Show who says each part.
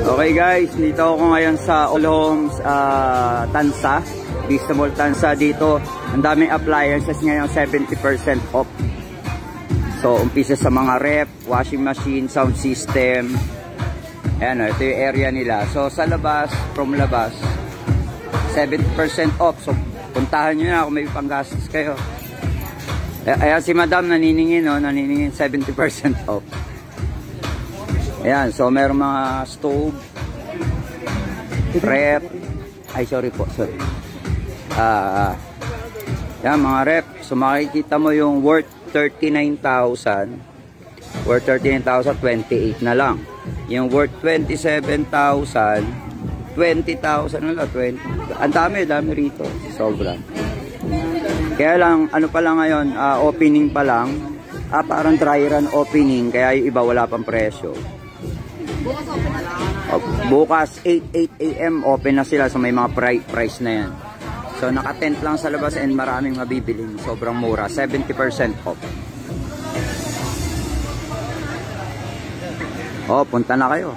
Speaker 1: Okay guys, dito ako ngayon sa All Homes Tansa, Vista Mall Tansa. Dito ang daming appliances ngayon, 70% off. So umpisa sa mga ref, washing machine, sound system. Ayan, ito yung area nila. So sa labas, from labas 70% off. So puntahan nyo na kung may panggastos kayo. Ayan si madam naniningin, no? Naniningin 70% off. Ayan, so meron mga stove, ref, ay sorry po, sorry. Ayan, mga ref. So makikita mo yung worth 39,000. Worth 39,000, 28 na lang. Yung worth 27,000, 20,000 na lang, 20. Ang dami rito, sobra. Kaya lang, ano pa lang ngayon, opening pa lang. Parang dry run opening, kaya yung iba wala pang presyo. Bukas 8 AM open na sila, so may mga price na yan. So naka-tent lang sa labas and maraming mabibiling. Sobrang mura, 70% off. Punta na kayo.